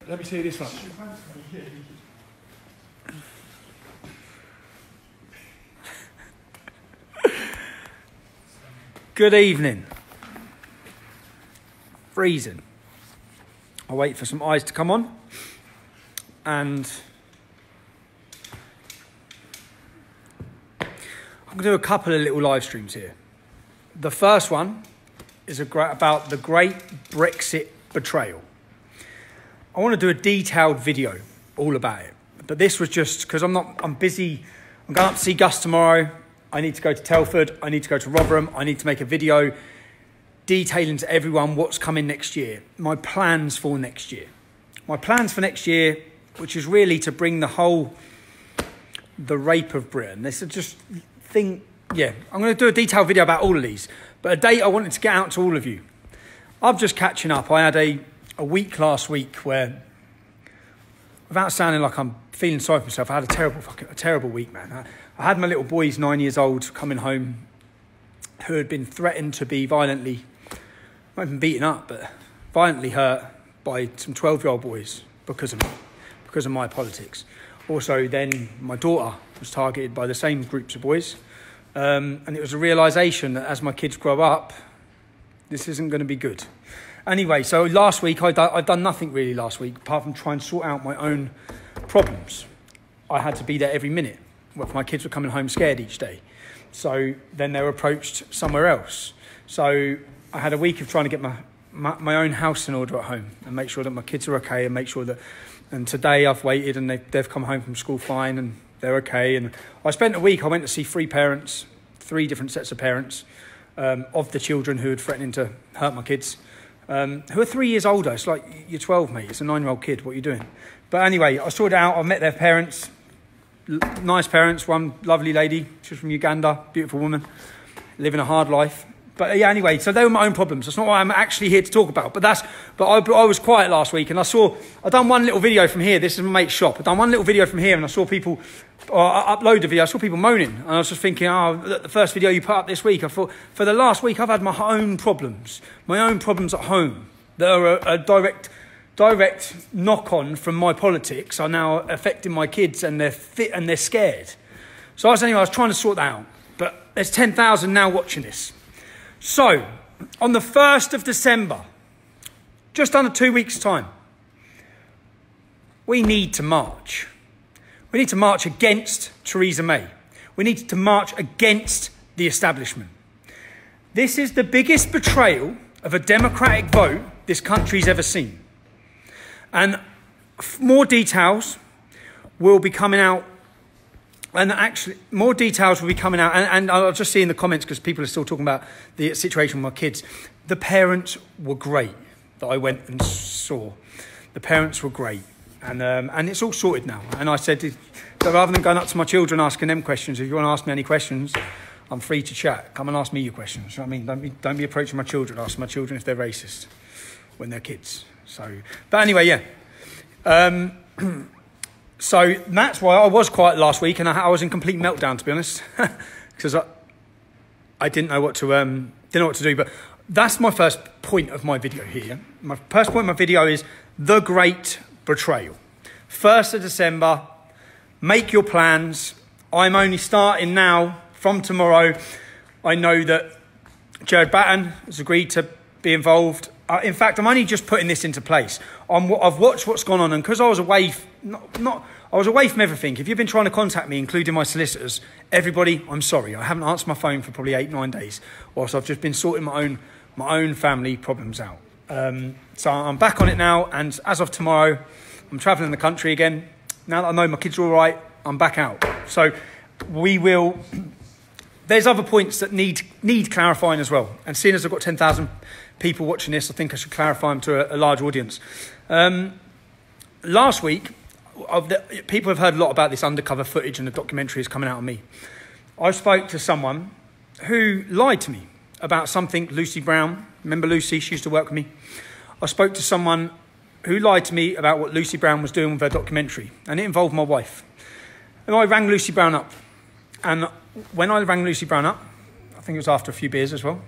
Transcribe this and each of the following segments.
Let me see this one. Good evening. Freezing. I'll wait for some eyes to come on. And I'm going to do a couple of little live streams here. The first one is about the great Brexit betrayal. I want to do a detailed video all about it. But this was just because I'm busy. I'm going up to see Gus tomorrow. I need to go to Telford. I need to go to Rotherham. I need to make a video detailing to everyone what's coming next year. My plans for next year. My plans for next year, which is really to bring the rape of Britain. This is just thing. Yeah, I'm going to do a detailed video about all of these. But a date I wanted to get out to all of you. I'm just catching up. I had a week last week where, without sounding like I'm feeling sorry for myself, I had a terrible week, man. I had my little boy, he's 9 years old, coming home, who had been threatened to be violently, not even beaten up, but violently hurt by some 12-year-old boys because of my politics. Also, then my daughter was targeted by the same groups of boys. And it was a realisation that as my kids grow up, this isn't going to be good. Anyway, so last week, I'd done nothing really last week, apart from try and sort out my own problems. I had to be there every minute. My kids were coming home scared each day. So then they were approached somewhere else. So I had a week of trying to get my own house in order at home and make sure that my kids are okay and make sure that... And today I've waited and they've come home from school fine and they're okay. And I spent a week, I went to see three different sets of parents of the children who had threatened to hurt my kids, who are 3 years older. It's like, you're 12, mate. It's a 9-year-old kid. What are you doing? But anyway, I sorted it out. I met their parents. Nice parents, one lovely lady, she was from Uganda, beautiful woman, living a hard life. But yeah, anyway, so they were my own problems. That's not what I'm actually here to talk about. But I was quiet last week, and I done one little video from here. This is my mate's shop. I done one little video from here, and I saw people, I uploaded a video, I saw people moaning. And I was just thinking, the first video you put up this week, I thought, for the last week, I've had my own problems at home that are a direct knock-on from my politics are now affecting my kids, and they're fit and they're scared. So I was trying to sort that out. But there's 10,000 now watching this. So, on the 1st of December, just under 2 weeks' time, we need to march. We need to march against Theresa May. We need to march against the establishment. This is the biggest betrayal of a democratic vote this country's ever seen. And more details will be coming out. And actually, more details will be coming out. And I'll just see in the comments, because people are still talking about the situation with my kids. The parents were great that I went and saw. The parents were great. And it's all sorted now. And I said, so rather than going up to my children asking them questions, if you want to ask me any questions, I'm free to chat. Come and ask me your questions. You know what I mean? Don't be approaching my children. Ask my children if they're racist when they're kids. So, but anyway, yeah. So that's why I was quiet last week, and I was in complete meltdown, to be honest, because I didn't know what to do. But that's my first point of my video here. My first point of my video is the great betrayal. 1st of December. Make your plans. I'm only starting now from tomorrow. I know that Jared Batten has agreed to be involved. In fact, I'm only just putting this into place. I've watched what's gone on, and because I was away, I was away from everything. If you've been trying to contact me, including my solicitors, everybody, I'm sorry. I haven't answered my phone for probably 8-9 days, whilst I've just been sorting my own family problems out. So I'm back on it now, and as of tomorrow, I'm travelling the country again. Now that I know my kids are all right, I'm back out. So we will. There's other points that need clarifying as well. And seeing as I've got 10,000 people watching this, I think I should clarify them to a large audience. Last week, people have heard a lot about this undercover footage and the documentary is coming out on me. I spoke to someone who lied to me about something, Lucy Brown. Remember Lucy? She used to work with me. I spoke to someone who lied to me about what Lucy Brown was doing with her documentary, and it involved my wife. And I rang Lucy Brown up. And when I rang Lucy Brown up, I think it was after a few beers as well,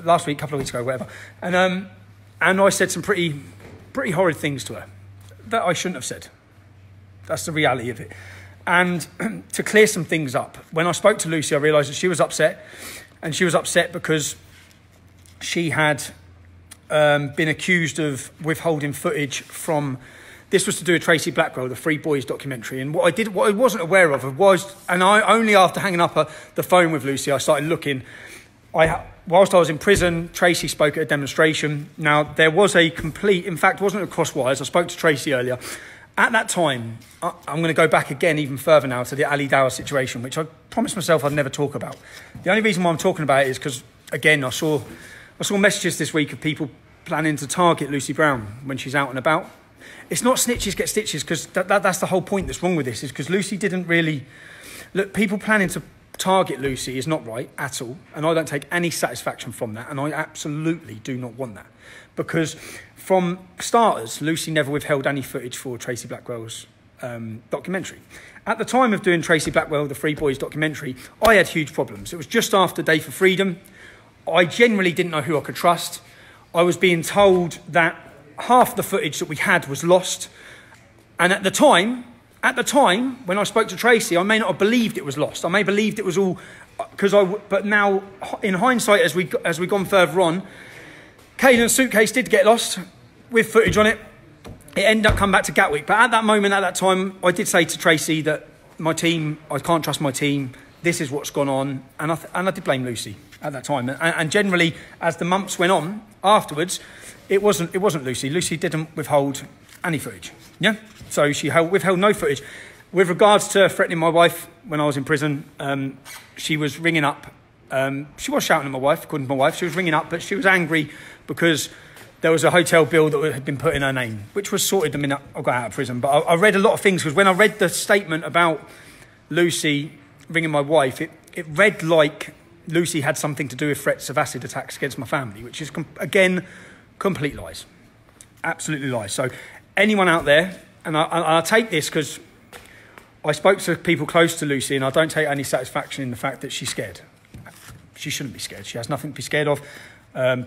last week, couple of weeks ago, whatever. And I said some pretty horrid things to her. that I shouldn't have said. That's the reality of it. And to clear some things up, when I spoke to Lucy, I realised that she was upset. And she was upset because she had been accused of withholding footage from... This was to do with Tracy Blackwell, the Three Boys documentary. And what I wasn't aware of was... And I only after hanging up the phone with Lucy, I started looking. Whilst I was in prison, Tracy spoke at a demonstration. Now, there was a complete... In fact, it wasn't a crosswise. I spoke to Tracy earlier. At that time, I'm going to go back again even further now to the Ali Dawah situation, which I promised myself I'd never talk about. The only reason why I'm talking about it is because, again, I saw messages this week of people planning to target Lucy Brown when she's out and about. It's not snitches get stitches, because that's the whole point that's wrong with this, is because Lucy didn't really... Look, people planning to target Lucy is not right at all, and I don't take any satisfaction from that, and I absolutely do not want that. Because from starters, Lucy never withheld any footage for Tracy Blackwell's documentary. At the time of doing Tracy Blackwell, the Three Boys documentary, I had huge problems. It was just after Day for Freedom. I generally didn't know who I could trust. I was being told that half the footage that we had was lost. And at the time, when I spoke to Tracy, I may not have believed it was lost. I may have believed it was all... But now, in hindsight, as we've gone further on, Caden's suitcase did get lost with footage on it. It ended up coming back to Gatwick. But at that moment, at that time, I did say to Tracy that my team, I can't trust my team. This is what's gone on. And I did blame Lucy at that time. And generally, as the months went on afterwards, it wasn't Lucy. Lucy didn't withhold any footage. Yeah? So she withheld no footage. With regards to threatening my wife when I was in prison, she was ringing up. She was shouting at my wife, according to my wife. She was ringing up, but she was angry because there was a hotel bill that had been put in her name, which was sorted the minute I got out of prison. But I read a lot of things, because when I read the statement about Lucy ringing my wife, it read like Lucy had something to do with threats of acid attacks against my family, which is, again, complete lies. Absolutely lies. So anyone out there, and I take this because I spoke to people close to Lucy, and I don't take any satisfaction in the fact that she's scared. She shouldn't be scared. She has nothing to be scared of.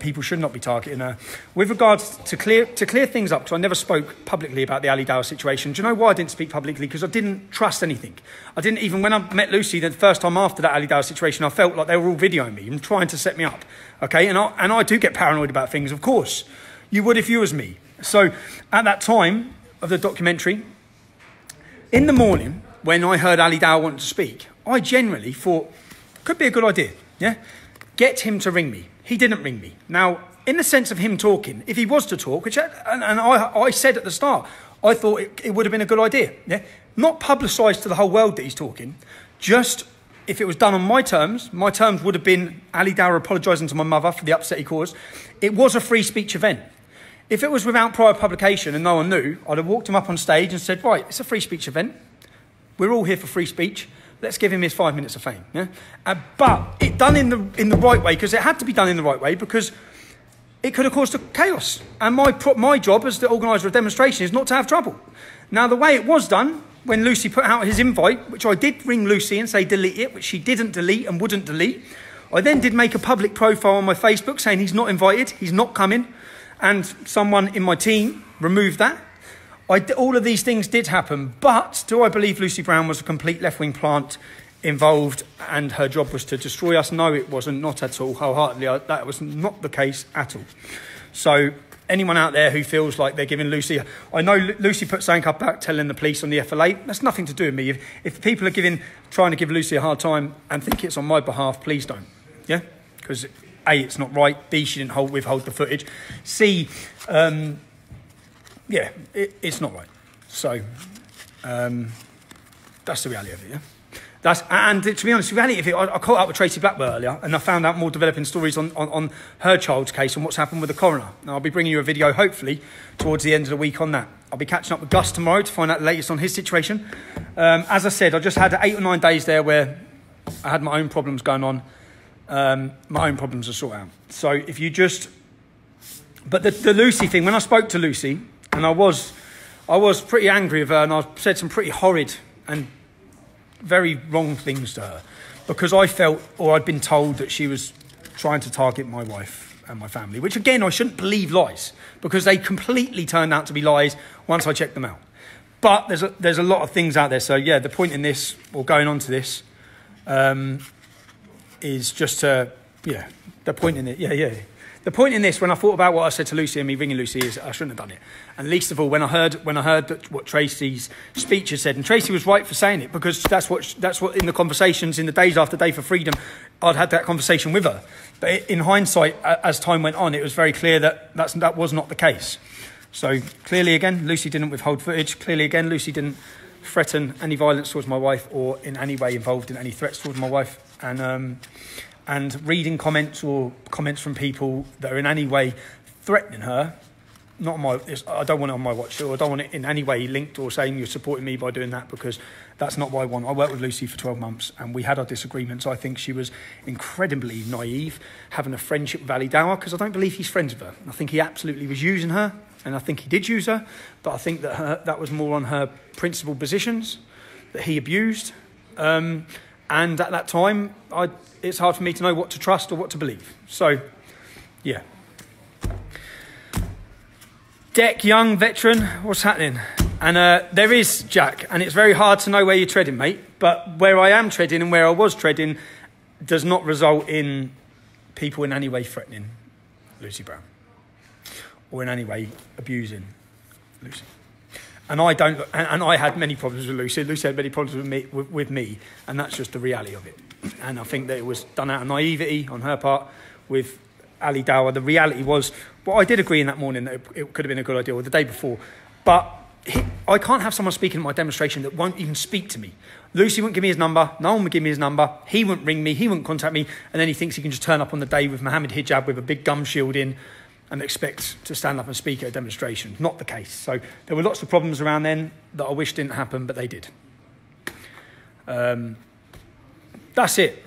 People should not be targeting her. With regards to clear things up, because I never spoke publicly about the Ali Dawah situation. Do you know why I didn't speak publicly? Because I didn't trust anything. I didn't even, when I met Lucy the first time after that Ali Dawah situation, I felt like they were all videoing me and trying to set me up. Okay, and I do get paranoid about things, of course. You would if you was me. So at that time of the documentary, in the morning, when I heard Ali Dawah wanted to speak, I generally thought, could be a good idea, yeah? Get him to ring me. He didn't ring me. Now, in the sense of him talking, if he was to talk, which I said at the start, I thought it would have been a good idea. Yeah? Not publicised to the whole world that he's talking. Just, if it was done on my terms would have been Ali Dawah apologising to my mother for the upset he caused. It was a free speech event. If it was without prior publication and no one knew, I'd have walked him up on stage and said, right, it's a free speech event. We're all here for free speech. Let's give him his 5 minutes of fame. Yeah? But it done in the right way, because it had to be done in the right way, because it could have caused chaos. And my job as the organiser of demonstration is not to have trouble. Now, the way it was done, when Lucy put out his invite, which I did ring Lucy and say delete it, which she didn't delete and wouldn't delete. I then did make a public profile on my Facebook saying he's not invited, he's not coming. And someone in my team removed that. All of these things did happen, but do I believe Lucy Brown was a complete left-wing plant involved and her job was to destroy us? No, it wasn't, not at all, wholeheartedly. That was not the case at all. So anyone out there who feels like they're giving Lucy... I know Lucy put something up about telling the police on the FLA. That's nothing to do with me. If people are trying to give Lucy a hard time and think it's on my behalf, please don't. Yeah? Because A, it's not right. B, she didn't withhold the footage. C... yeah, it's not right. So, that's the reality of it, yeah? And to be honest, the reality of it, I caught up with Tracy Blackwell earlier, and I found out more developing stories on her child's case and what's happened with the coroner. And I'll be bringing you a video, hopefully, towards the end of the week on that. I'll be catching up with Gus tomorrow to find out the latest on his situation. As I said, I just had 8 or 9 days there where I had my own problems going on. My own problems to sort out. So if you just... But the Lucy thing, when I spoke to Lucy... And I was pretty angry with her, and I said some pretty horrid and very wrong things to her, because I felt, or I'd been told, that she was trying to target my wife. and my family, which again, I shouldn't believe lies because they completely turned out to be lies once I checked them out. But there's a lot of things out there. So yeah, the point in this, or going on to this, is just to, the point in it, The point in this, when I thought about what I said to Lucy and me ringing Lucy, is I shouldn't have done it. And least of all, when I heard what Tracy's speech had said, and Tracy was right for saying it, because that's what in the conversations in the days after Day for Freedom, I'd had that conversation with her. But in hindsight, as time went on, it was very clear that was not the case. So clearly, again, Lucy didn't withhold footage. Clearly, again, Lucy didn't threaten any violence towards my wife or in any way involved in any threats towards my wife. And reading comments or comments from people that are in any way threatening her, I don't want it on my watch, or I don't want it in any way linked or saying you're supporting me by doing that, because that's not what I want. I worked with Lucy for 12 months and we had our disagreements. I think she was incredibly naive, having a friendship with Ali Dawah, because I don't believe he's friends with her. I think he absolutely was using her, and I think he did use her, but I think that that was more on her principal positions that he abused. And at that time, it's hard for me to know what to trust or what to believe. So, yeah. Deck, young, veteran, what's happening? And there is Jack, and it's very hard to know where you're treading, mate. But where I am treading and where I was treading does not result in people in any way threatening Lucy Brown or in any way abusing Lucy. And I had many problems with Lucy. Lucy had many problems with me, and that's just the reality of it. And I think that it was done out of naivety on her part with Ali Dawah. The reality was, I did agree in that morning that it could have been a good idea, or the day before. But I can't have someone speaking at my demonstration that won't even speak to me. Lucy wouldn't give me his number. No one would give me his number. He wouldn't ring me. He wouldn't contact me. And then he thinks he can just turn up on the day with Mohammed hijab with a big gum shield in and expect to stand up and speak at a demonstration. Not the case. So there were lots of problems around then that I wish didn't happen, but they did. That's it.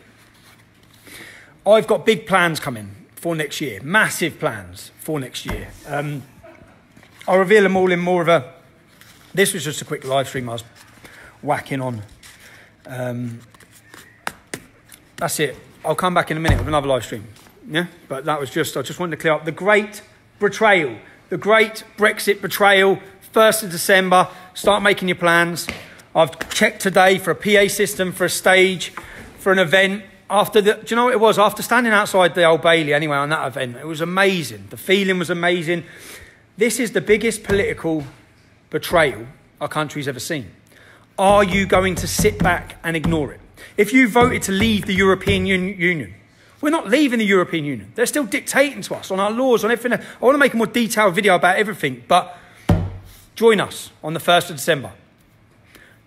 I've got big plans coming for next year. Massive plans for next year. I'll reveal them all in more of a... This was just a quick live stream I was whacking on. That's it. I'll come back in a minute with another live stream. Yeah, but that was I just wanted to clear up the great betrayal, the great Brexit betrayal, 1st of December. Start making your plans. I've checked today for a PA system, for a stage, for an event. Do you know what it was? After standing outside the Old Bailey anyway on that event, it was amazing. The feeling was amazing. This is the biggest political betrayal our country's ever seen. Are you going to sit back and ignore it? If you voted to leave the European Union, we're not leaving the European Union. They're still dictating to us on our laws, on everything. I want to make a more detailed video about everything, but join us on the 1st of December.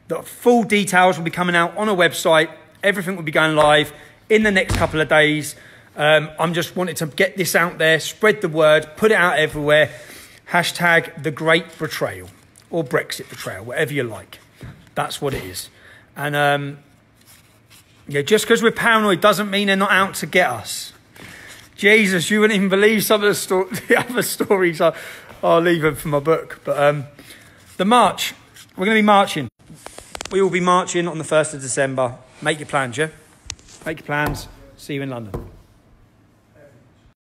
The full details will be coming out on a website. Everything will be going live in the next couple of days. I'm just wanting to get this out there, spread the word, put it out everywhere. Hashtag the Great Betrayal or Brexit Betrayal, whatever you like. That's what it is. And yeah, just because we're paranoid doesn't mean they're not out to get us. Jesus, you wouldn't even believe some of the other stories. I'll leave them for my book. But the march, we're going to be marching. We will be marching on the 1st of December. Make your plans, yeah? Make your plans. See you in London.